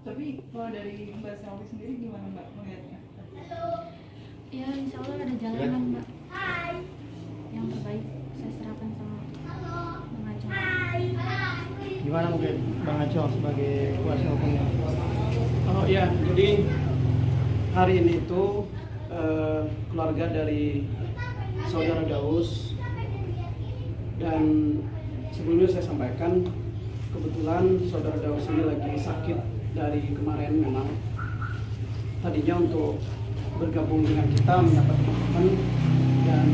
Tapi kalau dari Mbak Selvi sendiri gimana Mbak melihatnya? Ya insya Allah ada jalanan Mbak yang terbaik saya serahkan sama Bang Acong. Gimana mungkin Bang Acong sebagai kuasa hukumnya? Oh iya, jadi hari ini itu keluarga dari saudara Daus, dan sebelumnya saya sampaikan kebetulan saudara Daus ini lagi sakit dari kemarin. Memang tadinya untuk bergabung dengan kita menyapa teman-teman dan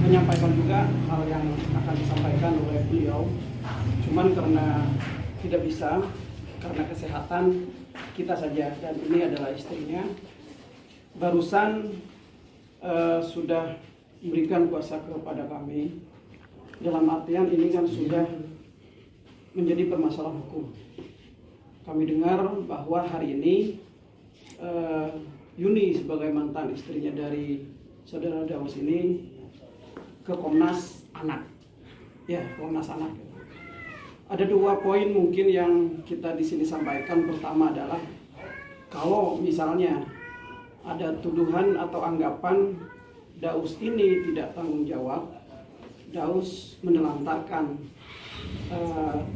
menyampaikan juga hal yang akan disampaikan oleh beliau, cuman karena tidak bisa karena kesehatan kita saja, dan ini adalah istrinya. Barusan sudah memberikan kuasa kepada kami, dalam artian ini kan sudah menjadi permasalahan hukum. Kami dengar bahwa hari ini Yuni sebagai mantan istrinya dari saudara Daus ini ke Komnas Anak. Ya, Komnas Anak. Ada 2 poin mungkin yang kita di sini sampaikan. Pertama adalah kalau misalnya ada tuduhan atau anggapan Daus ini tidak tanggung jawab, Daus menelantarkan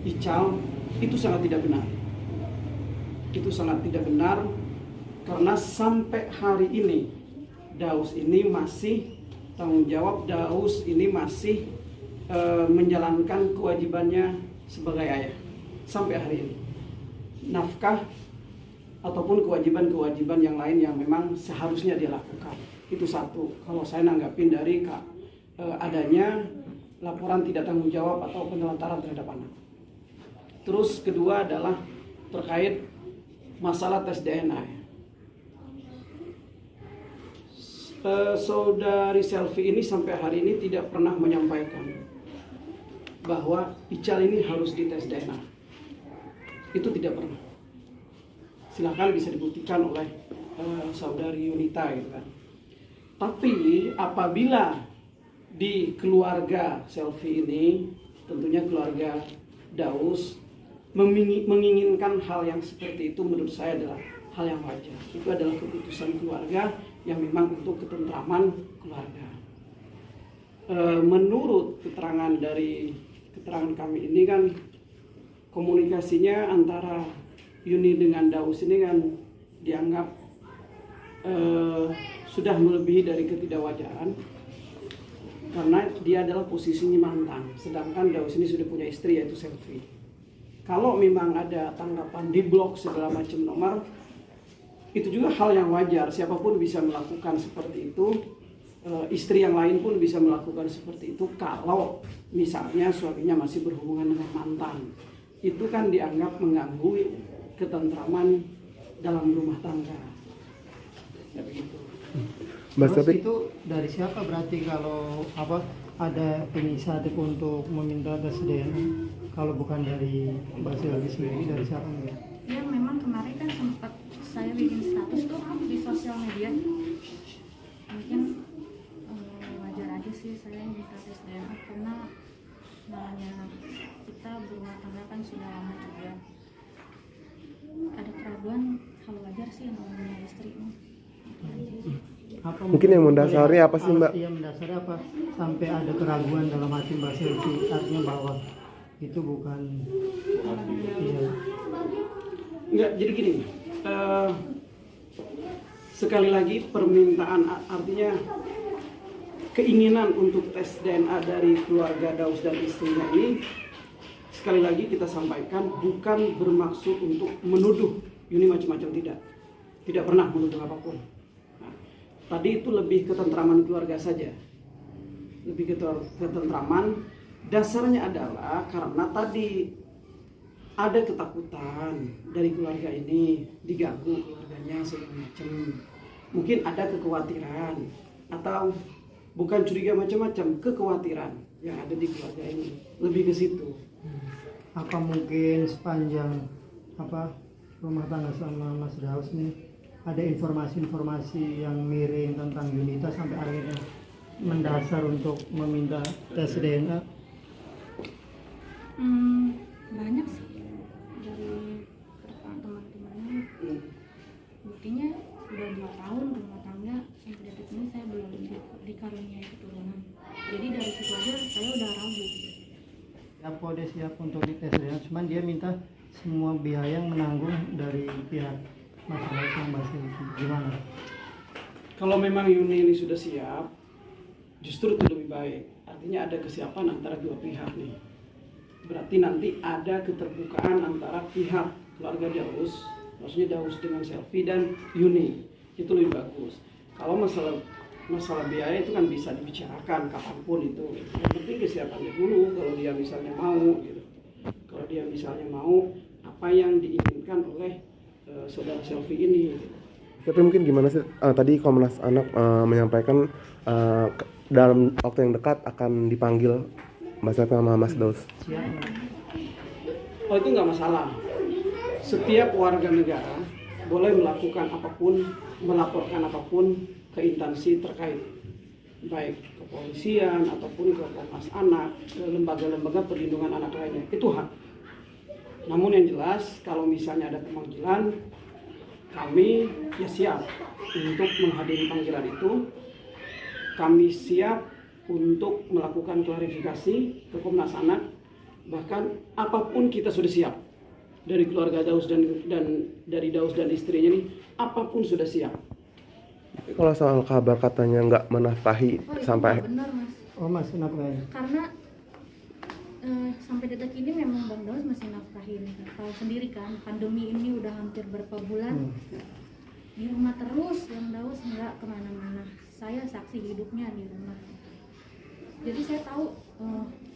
Ical, itu sangat tidak benar. Itu sangat tidak benar karena sampai hari ini Daus ini masih tanggung jawab, Daus ini masih menjalankan kewajibannya sebagai ayah sampai hari ini. Nafkah ataupun kewajiban-kewajiban yang lain yang memang seharusnya dia lakukan. Itu satu, kalau saya nanggapin dari adanya laporan tidak tanggung jawab atau penelantaran terhadap anak. Terus kedua adalah terkait masalah tes DNA. Saudari Selvi ini sampai hari ini tidak pernah menyampaikan bahwa Ical ini harus dites DNA. Itu tidak pernah. Silakan bisa dibuktikan oleh saudari Yunita gitu kan. Tapi apabila di keluarga Selvi ini, tentunya keluarga Daus menginginkan hal yang seperti itu, menurut saya adalah hal yang wajar. Itu adalah keputusan keluarga yang memang untuk ketentraman keluarga. Menurut keterangan kami ini kan komunikasinya antara Yuni dengan Daus ini kan dianggap sudah melebihi dari ketidakwajaran karena dia adalah posisinya mantan, sedangkan Daus ini sudah punya istri yaitu Selvi. Kalau memang ada tanggapan di blok segala macam nomor, itu juga hal yang wajar, siapapun bisa melakukan seperti itu. Istri yang lain pun bisa melakukan seperti itu kalau misalnya suaminya masih berhubungan dengan mantan. Itu kan dianggap mengganggu ketentraman dalam rumah tangga. Ya begitu. Terus itu dari siapa berarti kalau ada inisiatif untuk meminta tes DNA? Kalau bukan dari Mbak Selvi sendiri, dari siapa nih? Ya memang kemarin kan sempat saya bikin status tuh di sosial media. Mungkin wajar aja sih saya minta tes DNA karena namanya kita berumah tangga kan sudah lama juga. Ada keraguan, hal wajar sih namanya istri. Mungkin yang mendasari apa sih Mbak? Yang mendasari apa sampai ada keraguan dalam hati Mbak Selvi, artinya bahwa itu bukan iya. Enggak, jadi gini, sekali lagi permintaan, artinya keinginan untuk tes DNA dari keluarga Daus dan istrinya ini, sekali lagi kita sampaikan bukan bermaksud untuk menuduh Yuni macam-macam, tidak pernah menuduh apapun. Tadi itu lebih ketentraman keluarga saja, lebih ketentraman. Dasarnya adalah karena tadi ada ketakutan dari keluarga ini, diganggu keluarganya segala macam. Mungkin ada kekhawatiran atau bukan curiga macam-macam, kekhawatiran yang ada di keluarga ini, lebih ke situ. Apa mungkin sepanjang rumah tangga sama Mas Daus nih ada informasi-informasi yang miring tentang Yunita sampai akhirnya mendasar untuk meminta tes DNA? Banyak sih dari teman-temannya Polda siap untuk dites DNA, cuman dia minta semua biaya yang menanggung dari pihak masyarakat yang bahasa itu. Gimana? Kalau memang Yuni ini sudah siap, justru itu lebih baik. Artinya ada kesiapan antara dua pihak nih. Berarti nanti ada keterbukaan antara pihak keluarga Daus, maksudnya Daus dengan Selfie dan Yuni. Itu lebih bagus. Kalau masalah biaya itu kan bisa dibicarakan kapanpun itu. Yang penting kesiapannya dulu. Kalau dia misalnya mau, gitu. Kalau dia misalnya mau apa yang diinginkan oleh saudara Selfie ini. Gitu. Tapi mungkin gimana sih? Tadi Komnas Anak menyampaikan dalam waktu yang dekat akan dipanggil Mas Selfie sama Mas Daus. Oh, itu nggak masalah. Setiap warga negara boleh melakukan apapun, melaporkan apapun ke instansi terkait, baik kepolisian ataupun ke Komnas Anak, ke lembaga-lembaga perlindungan anak lainnya. Itu hak. Namun yang jelas kalau misalnya ada pemanggilan, kami ya siap untuk menghadiri panggilan itu. Kami siap untuk melakukan klarifikasi ke Komnas Anak. Bahkan apapun kita sudah siap. Dari keluarga Daus dan dari Daus dan istrinya ini, apapun sudah siap. Tapi kalau soal kabar katanya nggak menafkahi sampai benar Mas. Oh, Mas, kenapa ya? Karena sampai detik ini memang Bang Daus masih nafkahin. Tahu sendiri kan, pandemi ini udah hampir berapa bulan. Di rumah terus, Bang Daus nggak kemana-mana. Saya saksi hidupnya di rumah. Jadi saya tahu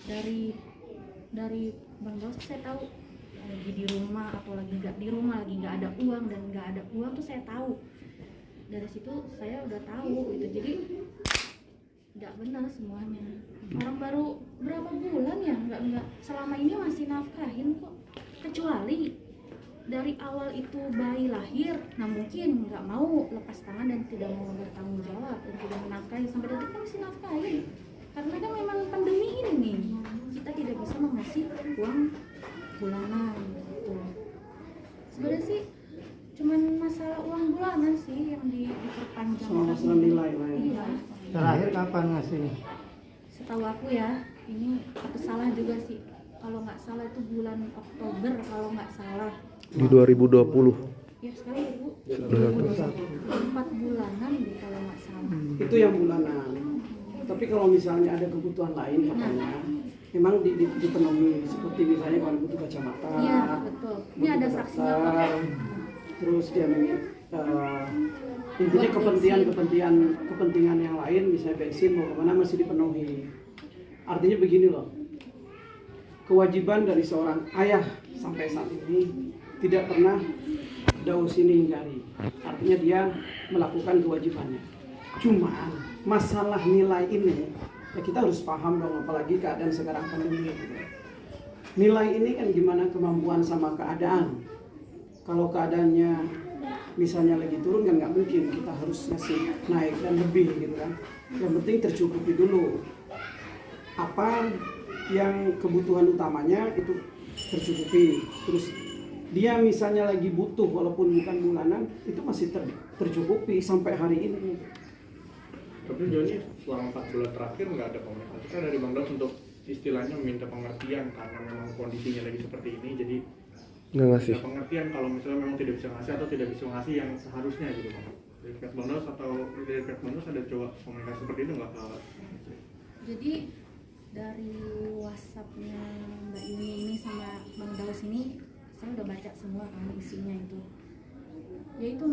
dari Bang Daus, saya tahu lagi di rumah atau lagi nggak di rumah, lagi nggak ada uang dan nggak ada uang tuh saya tahu. Dari situ saya udah tahu gitu. Jadi nggak benar semuanya. Orang baru berapa bulan ya nggak selama ini masih nafkahin kok. Kecuali dari awal itu bayi lahir, nah mungkin nggak mau lepas tangan dan tidak mau bertanggung jawab dan tidak menafkahi sampai detik kan masih nafkahin. Karena kan memang pandemi ini nih, kita tidak bisa mengasih uang bulanan gitu. Sebenarnya sih cuman masalah uang bulanan sih yang diperpanjang. Soal masalah nilai lah ya. Iya. Terakhir kapan ngasihnya? Setahu aku ya, ini aku salah juga sih. Kalau nggak salah itu bulan Oktober kalau nggak salah. di 2020. Ya sekarang Bu. 4 bulanan deh kalau nggak salah. Itu yang bulanan. Tapi kalau misalnya ada kebutuhan lain katanya, memang dipenuhi seperti misalnya kalau butuh kacamata, Iya betul. Ini butuh ada dasar, saksinya Pak. terus dia intinya kepentingan yang lain, misalnya bensin mau kemana masih dipenuhi. Artinya begini loh, kewajiban dari seorang ayah sampai saat ini tidak pernah Daus ini hindari. Artinya dia melakukan kewajibannya. Cuman masalah nilai ini ya kita harus paham dong, apalagi keadaan sekarang pandemi. Nilai ini kan gimana kemampuan sama keadaan. Kalau keadaannya misalnya lagi turun kan nggak mungkin kita harus ngasih naik dan lebih gitu kan. Yang penting tercukupi dulu. Apa yang kebutuhan utamanya itu tercukupi. Terus dia misalnya lagi butuh walaupun bukan bulanan itu masih tercukupi sampai hari ini. Tapi Joni selama 4 bulan terakhir nggak ada komunikasi kan dari Bang Daus untuk istilahnya meminta pengertian karena memang kondisinya lagi seperti ini, jadi Nggak ngasih. ada pengertian kalau misalnya memang tidak bisa ngasih atau tidak bisa ngasih yang seharusnya gitu Bang. Dari pihak Bang Daus atau dari pihak Bang Daus ada coba komunikasi seperti itu nggak? Jadi dari WhatsApp-nya Mbak Yuni ini sama Bang Daus ini saya udah baca semua kan isinya itu. Yaitu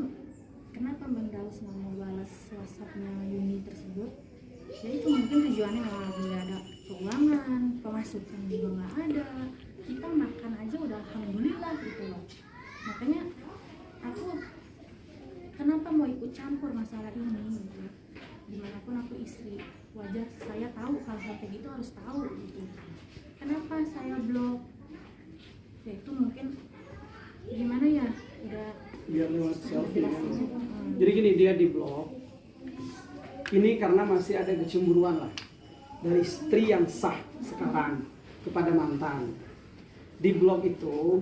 kenapa Bang Daus nggak mau balas WhatsApp-nya Yuni tersebut? Ya itu mungkin tujuannya lagi nggak ada keuangan, pemasukan juga nggak ada. Kita makan aja udah alhamdulillah gitu loh. Makanya aku kenapa mau ikut campur masalah ini gitu. Dimanapun aku istri, wajar saya tahu hal-hal kayak gitu harus tahu gitu. Kenapa saya blok? Ya itu mungkin gimana ya, udah Biar lewat selfie kan. Jadi gini, dia di blok ini karena masih ada kecemburuan lah dari istri yang sah sekarang kepada mantan. Di blok itu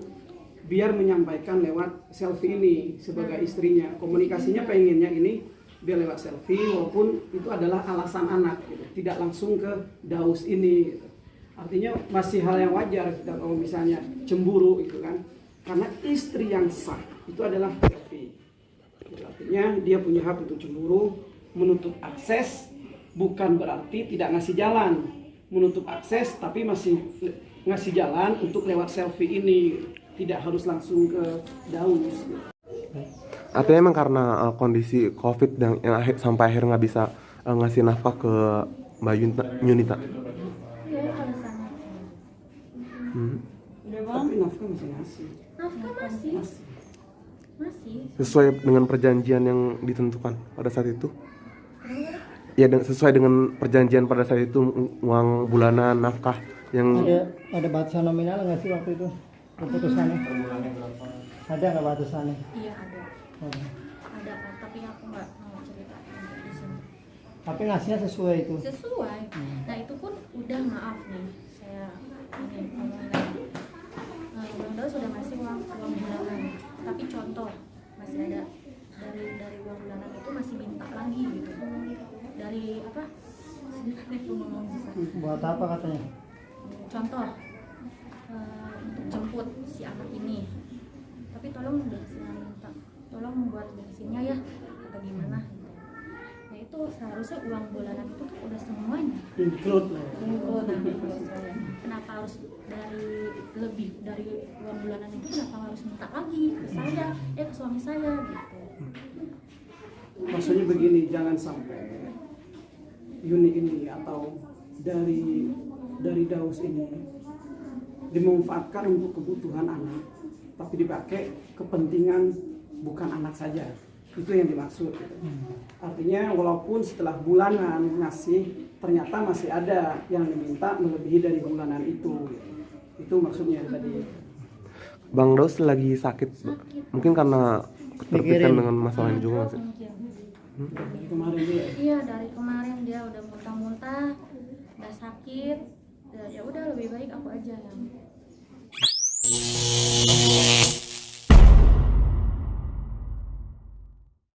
biar menyampaikan lewat selfie ini sebagai istrinya. Komunikasinya pengennya ini biar lewat selfie walaupun itu adalah alasan anak gitu. Tidak langsung ke Daus ini gitu. Artinya masih hal yang wajar kita kalau misalnya cemburu itu kan, karena istri yang sah itu adalah selfie. Artinya dia punya hak untuk cemburu, menutup akses bukan berarti tidak ngasih jalan. Menutup akses tapi masih ngasih jalan untuk lewat selfie ini, tidak harus langsung ke Daus. Artinya emang karena kondisi COVID yang sampai akhirnya nggak bisa ngasih nafkah ke Mbak Yunita. Iya, alasannya. Udah bang. Tapi nafkah masih ngasih. Nafkah masih Sesuai dengan perjanjian yang ditentukan pada saat itu. Ya, sesuai dengan perjanjian pada saat itu, uang bulanan, nafkah yang Ada batasan nominal nggak sih waktu itu keputusannya? Ada nggak batasannya? iya ada Oh. ada kan, tapi aku nggak mau cerita di sini. Tapi ngasihnya sesuai itu. Sesuai. Nah itu pun udah, maaf nih saya ini ngomongin lagi. Bang Daus sudah ngasih uang bulanan, tapi contoh masih ada dari uang bulanan itu masih minta lagi gitu. Dari apa? Buat apa katanya? Contoh untuk jemput si anak ini, tapi tolong bensinnya minta, tolong buat bensinnya ya atau gimana gitu. Nah itu seharusnya uang bulanan itu tuh udah semuanya Include lah. maksud saya. Kenapa harus lebih dari uang bulanan itu, kenapa harus minta lagi ke saya, ke suami saya gitu. Maksudnya begini, jangan sampai Yuni ini atau dari Daus ini dimanfaatkan untuk kebutuhan anak, tapi dipakai kepentingan bukan anak saja. Itu yang dimaksud. Gitu. Artinya walaupun setelah bulanan ngasih, ternyata masih ada yang diminta melebihi dari bulanan itu. Gitu. Itu maksudnya tadi. Bang Daus lagi sakit. Mungkin karena terpikat dengan masalah ini juga masih. Dari kemarin dia. Iya, dari kemarin dia udah muntah-muntah, udah sakit. Ya udah lebih baik aku aja yang